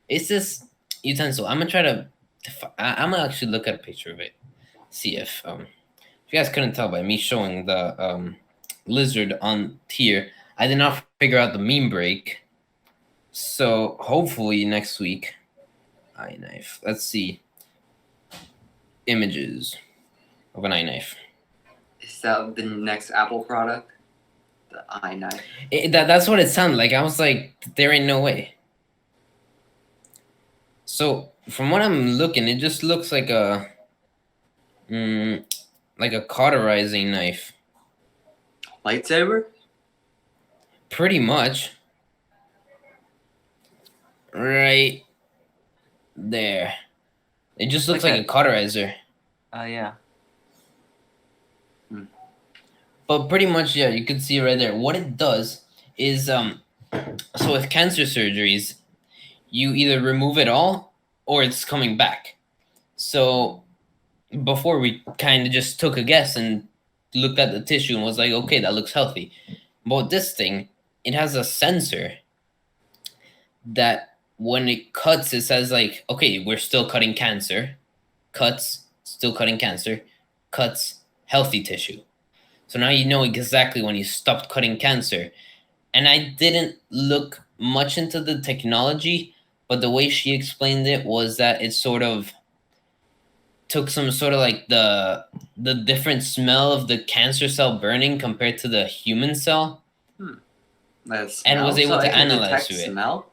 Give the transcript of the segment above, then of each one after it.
It's this utensil. I'm gonna try to. I'm gonna actually look at a picture of it. See if you guys couldn't tell by me showing the lizard on here, I did not figure out the meme break. So hopefully next week, eye knife. Let's see images of an eye knife. Is that the next Apple product? The eye knife. That's what it sounded like. I was like, there ain't no way. So from what I'm looking, it just looks like like a cauterizing knife. Lightsaber? Pretty much. Right there. It just looks like a cauterizer. Yeah. But pretty much, yeah, you can see right there. What it does is, so with cancer surgeries, you either remove it all or it's coming back. So before we kind of just took a guess and looked at the tissue and was like, okay, that looks healthy. But this thing, it has a sensor that when it cuts, it says like, okay, we're still cutting cancer, cuts, still cutting cancer, cuts, healthy tissue. So now you know exactly when you stopped cutting cancer. And I didn't look much into the technology, but the way she explained it was that it sort of took some sort of like the different smell of the cancer cell burning compared to the human cell, and was able to analyze through it. Smell?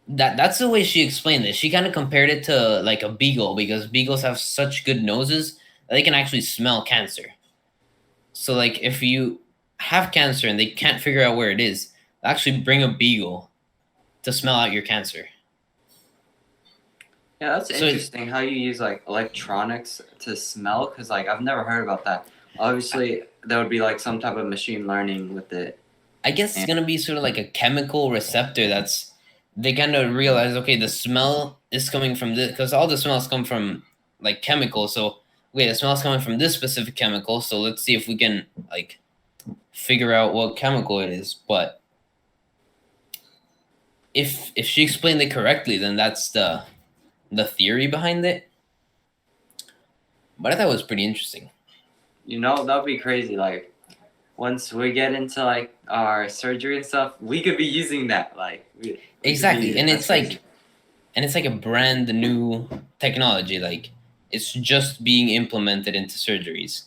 That's the way she explained it. She kind of compared it to like a beagle because beagles have such good noses that they can actually smell cancer. So like if you have cancer and they can't figure out where it is, actually bring a beagle to smell out your cancer. Yeah, that's interesting how you use like electronics to smell, because like I've never heard about that. Obviously, there would be like some type of machine learning with it. I guess it's gonna be sort of like a chemical receptor that's they kind of realize, okay, the smell is coming from this because all the smells come from like chemicals. So okay, the smell's coming from this specific chemical. So let's see if we can like figure out what chemical it is. But if she explained it correctly, then that's the theory behind it. But I thought it was pretty interesting. You know, that'd be crazy. Like once we get into like our surgery and stuff, we could be using that. Like exactly, and it's like, and it's like a brand new technology. Like it's just being implemented into surgeries.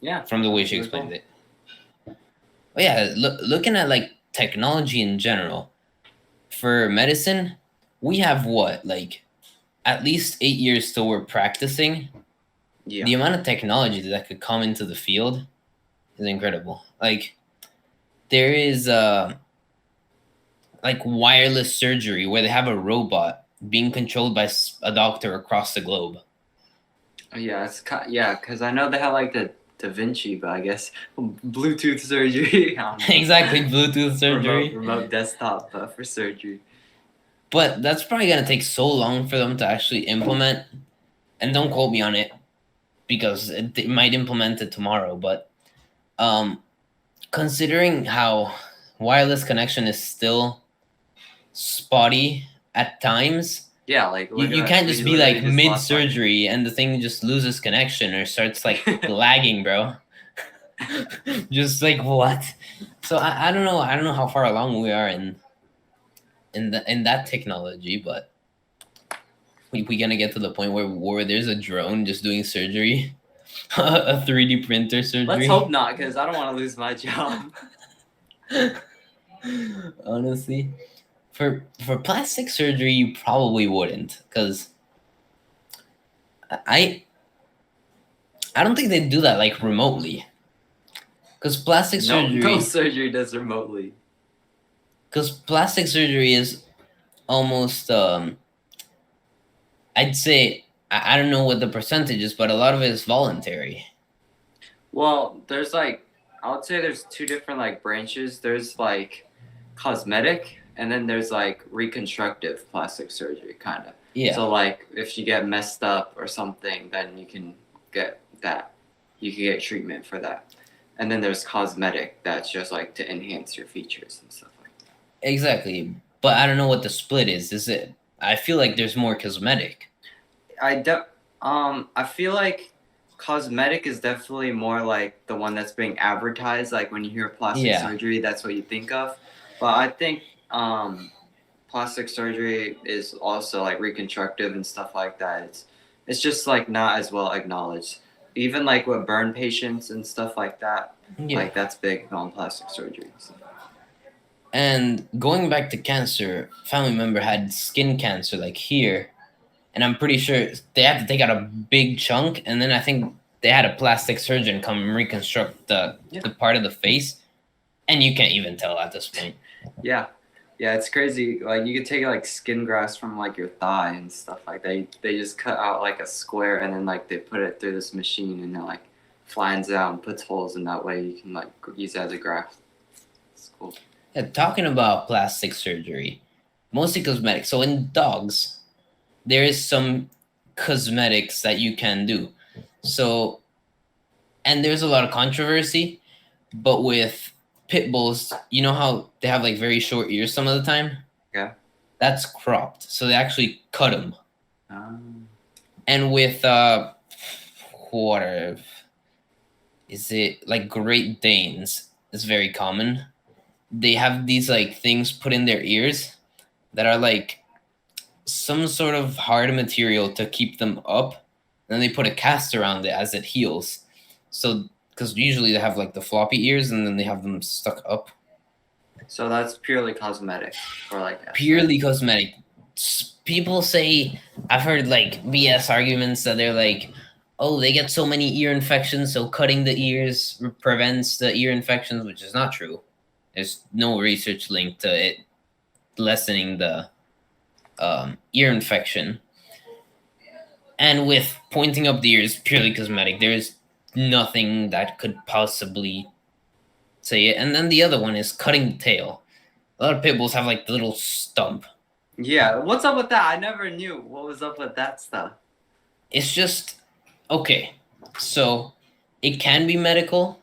Yeah, from the way she explained it. But yeah, looking at like technology in general, for medicine, we have what, like at least 8 years till we're practicing. Yeah. The amount of technology that could come into the field is incredible. Like there is like wireless surgery where they have a robot being controlled by a doctor across the globe. Yeah, it's yeah, because I know they have like the Da Vinci, but I guess Bluetooth surgery. Exactly, Bluetooth surgery. Remote desktop for surgery. But that's probably gonna take so long for them to actually implement. And don't quote me on it, because it might implement it tomorrow. But considering how wireless connection is still spotty at times, yeah, like you can't just be like mid surgery and the thing just loses connection or starts like lagging, bro. Just like what? So I don't know. I don't know how far along we are in that technology, but we gonna get to the point where there's a drone just doing surgery, a 3D printer surgery. Let's hope not, because I don't want to lose my job. Honestly, for plastic surgery, you probably wouldn't, because I don't think they do that like remotely. Because plastic surgery, no surgery does remotely. Because plastic surgery is almost, I'd say, I don't know what the percentage is, but a lot of it is voluntary. Well, there's like, I would say there's two different like branches. There's like cosmetic, and then there's like reconstructive plastic surgery, kind of. Yeah. So like, if you get messed up or something, then you can get that. You can get treatment for that. And then there's cosmetic, that's just like to enhance your features and stuff like that. Exactly. but I don't know what the split is. Is it? I feel like there's more cosmetic. I feel like cosmetic is definitely more like the one that's being advertised. Like when you hear plastic surgery, that's what you think of. But I think plastic surgery is also like reconstructive and stuff like that. It's just like not as well acknowledged. Even like with burn patients and stuff like that. Yeah. Like that's big on plastic surgery. So. And going back to cancer, family member had skin cancer like here, and I'm pretty sure they had to take out a big chunk, and then I think they had a plastic surgeon come and reconstruct the part of the face, and you can't even tell at this point. Yeah. Yeah, it's crazy. Like you could take like skin grafts from like your thigh and stuff like that. They just cut out like a square and then like they put it through this machine and it like flans out and puts holes in that way you can like use it as a graft. It's cool. Yeah, talking about plastic surgery, mostly cosmetic. So in dogs, there is some cosmetics that you can do. So, and there's a lot of controversy, but with pit bulls, you know how they have like very short ears some of the time? Yeah. That's cropped. So they actually cut them. And with what is it, like Great Danes is very common. They have these like things put in their ears that are like some sort of hard material to keep them up. And then they put a cast around it as it heals. So because usually they have like the floppy ears and then they have them stuck up. So that's purely cosmetic, or like purely cosmetic. People say, I've heard like BS arguments that they're like, oh, they get so many ear infections, so cutting the ears prevents the ear infections, which is not true. There's no research linked to it lessening the ear infection. And with pointing up the ears, purely cosmetic, there's nothing that could possibly say it. And then the other one is cutting the tail. A lot of pit bulls have like the little stump. Yeah, what's up with that? I never knew what was up with that stuff. It's just okay. So it can be medical.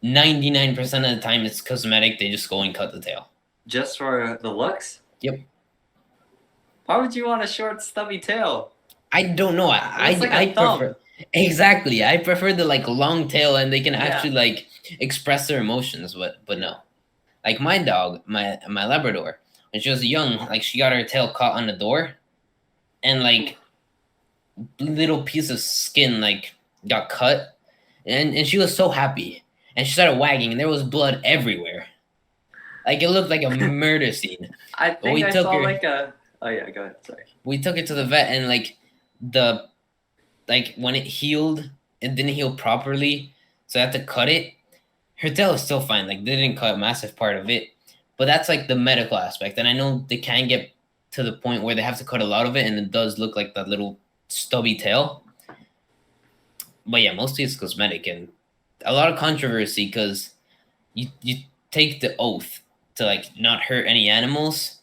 99% of the time it's cosmetic. They just go and cut the tail. Just for the looks? Yep. Why would you want a short, stubby tail? I don't know. I prefer exactly. I prefer the like long tail, and they can actually like express their emotions. But no, like my dog, my Labrador, when she was young, like she got her tail caught on the door, and like little piece of skin like got cut, and she was so happy, and she started wagging, and there was blood everywhere. Like it looked like a murder scene. I think I saw like a. Oh yeah, go ahead. Sorry. We took it to the vet, and like when it healed, it didn't heal properly, so I had to cut it. Her tail is still fine. Like they didn't cut a massive part of it, but that's like the medical aspect. And I know they can get to the point where they have to cut a lot of it, and it does look like that little stubby tail. But yeah, mostly it's cosmetic and a lot of controversy because you take the oath to like not hurt any animals,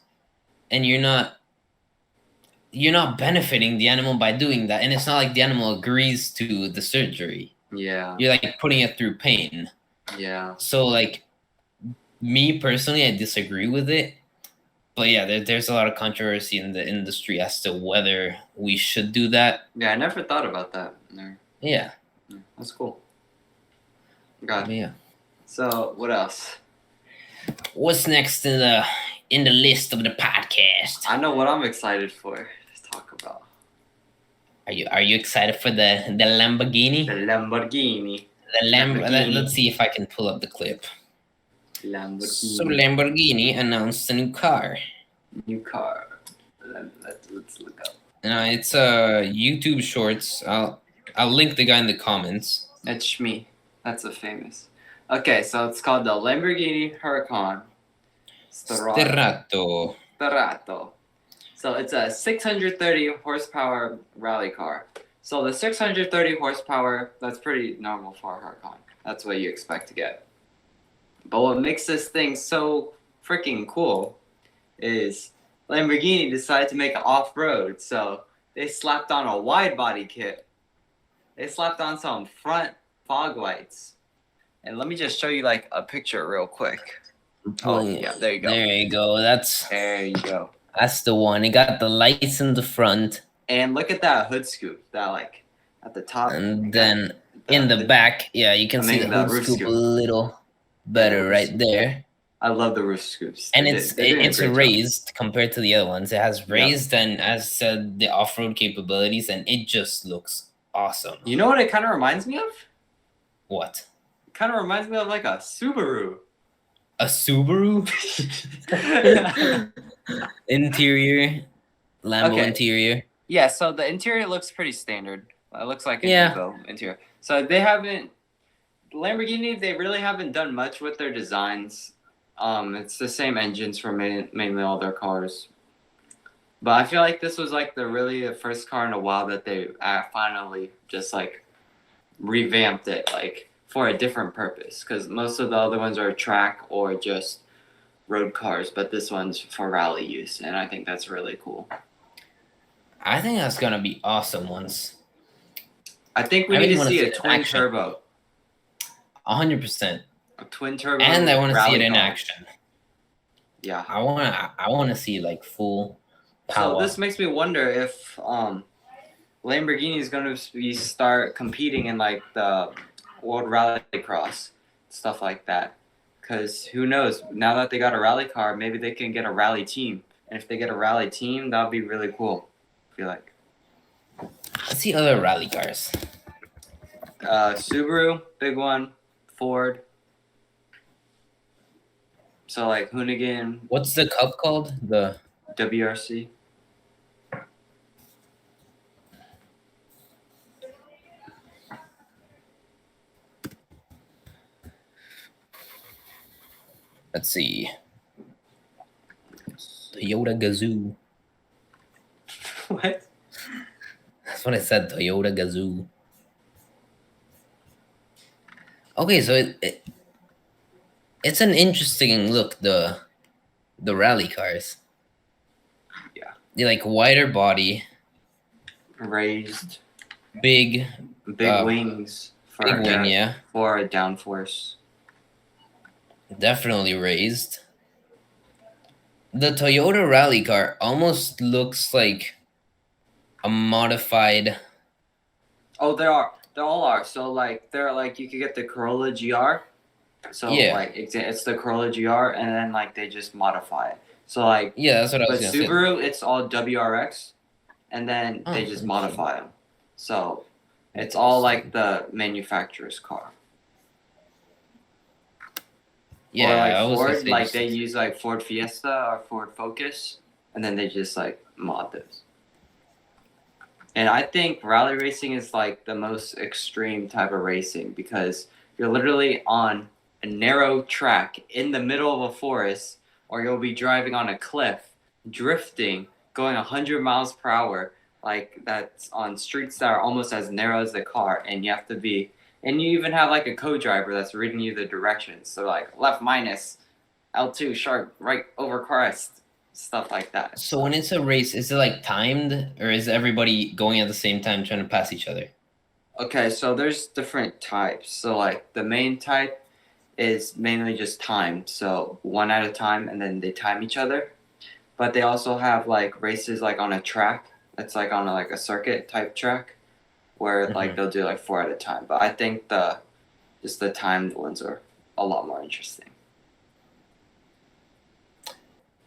and you're not benefiting the animal by doing that, and it's not like the animal agrees to the surgery. Yeah. You're like putting it through pain. Yeah. So like me personally, I disagree with it. But yeah, there's a lot of controversy in the industry as to whether we should do that. Yeah, I never thought about that. No. Yeah. That's cool. Got it. Yeah. So what else? What's next in the list of the podcast? I know what I'm excited for to talk about. Are you excited for the Lamborghini? The Lamborghini. Let's see if I can pull up the clip. Lamborghini. So Lamborghini announced a new car. Let's look up. It's YouTube Shorts. I'll link the guy in the comments. It's Shmi. That's a famous. Okay, so it's called the Lamborghini Huracan Sterato. So it's a 630 horsepower rally car. So the 630 horsepower, that's pretty normal for a Huracan. That's what you expect to get. But what makes this thing so freaking cool is Lamborghini decided to make it off-road. So they slapped on a wide body kit. They slapped on some front fog lights. And let me just show you like a picture real quick. Oh, yeah, there you go. There you go. There you go. That's the one. It got the lights in the front. And look at that hood scoop. That like at the top. And then in the back, yeah, you can see the hood scoop a little better right there. I love the roof scoops. And it's raised compared to the other ones. It has raised and, as said, the off-road capabilities, and it just looks awesome. You know what it kind of reminds me of? What? It kind of reminds me of like a Subaru. A Subaru? Interior, Lambo interior. Yeah, so the interior looks pretty standard. It looks like an Evo interior. So Lamborghini, they really haven't done much with their designs. It's the same engines for mainly all their cars. But I feel like this was like the first car in a while that they finally just like revamped it like for a different purpose. Because most of the other ones are track or just road cars, but this one's for rally use, and I think that's really cool. I think that's gonna be awesome once. I think we need to see a twin turbo. 100%. A twin turbo, and I want to see it in action. Yeah, I want to see like full power. So this makes me wonder if Lamborghini is going to start competing in like the World Rallycross stuff like that. Because who knows? Now that they got a rally car, maybe they can get a rally team. And if they get a rally team, that would be really cool. I feel like. Let's see other rally cars. Subaru, big one. Ford. So like Hoonigan. What's the cup called? The WRC. Let's see. Toyota Gazoo. What? That's what I said. Toyota Gazoo. Okay, so it's an interesting look. The rally cars. Yeah. They like wider body. Raised. Big wings. For a downforce. Definitely raised. The Toyota rally car almost looks like a modified. Oh, they all are. So like they're like you could get the Corolla GR. So like it's the Corolla GR, and then like they just modify it. So like that's what I was gonna say. But Subaru, it's all WRX, and then they just modify them. So it's all like the manufacturer's car. Yeah, or like Ford, like they use like Ford Fiesta or Ford Focus, and then they just like mod those. And I think rally racing is like the most extreme type of racing because you're literally on a narrow track in the middle of a forest, or you'll be driving on a cliff, drifting, going 100 miles per hour, like that's on streets that are almost as narrow as the car, and you have to be. And you even have like a co-driver that's reading you the directions. So like left minus, L2 sharp, right over crest, stuff like that. So when it's a race, is it like timed or is everybody going at the same time trying to pass each other? Okay, so there's different types. So like the main type is mainly just timed. So one at a time and then they time each other. But they also have like races like on a track. It's like on like a circuit type track. Where like they'll do like 4 at a time, but I think the timed ones are a lot more interesting.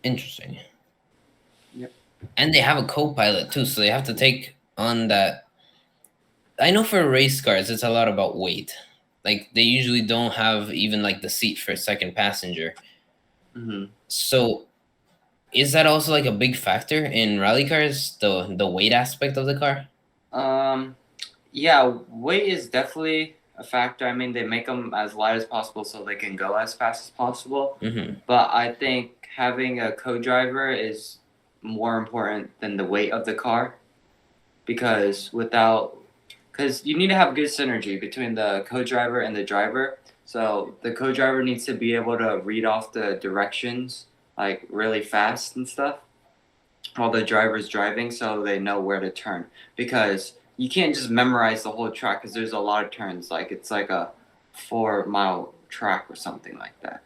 Interesting. Yep. And they have a co-pilot too, so they have to take on that. I know for race cars, it's a lot about weight. Like they usually don't have even like the seat for a second passenger. Mm-hmm. So, is that also like a big factor in rally cars? The weight aspect of the car. Yeah, weight is definitely a factor. I mean, they make them as light as possible so they can go as fast as possible. Mm-hmm. But I think having a co-driver is more important than the weight of the car because you need to have good synergy between the co-driver and the driver. So the co-driver needs to be able to read off the directions like really fast and stuff while the driver's driving so they know where to turn because you can't just memorize the whole track because there's a lot of turns. Like it's like a 4-mile track or something like that.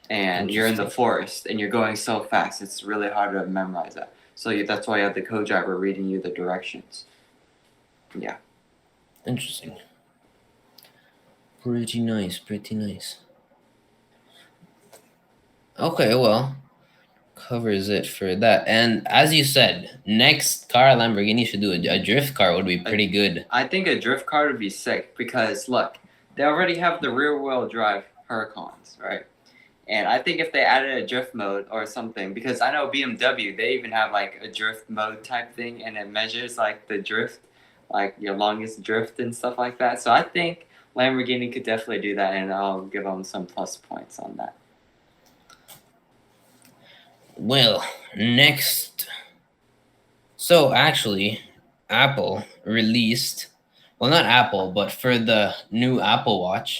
and you're in the forest and you're going so fast, it's really hard to memorize that. So that's why you have the co-driver reading you the directions. Yeah. Interesting. Pretty nice. Pretty nice. Okay, well, covers it for that. And as you said, next car Lamborghini should do a drift car would be pretty good. I think a drift car would be sick because look, they already have the rear wheel drive Huracans, right? And I think if they added a drift mode or something, because I know BMW, they even have like a drift mode type thing, and it measures like the drift, like your longest drift and stuff like that. So I think Lamborghini could definitely do that, and I'll give them some plus points on that. Well, next. So actually, Apple released, well, not Apple, but for the new Apple Watch,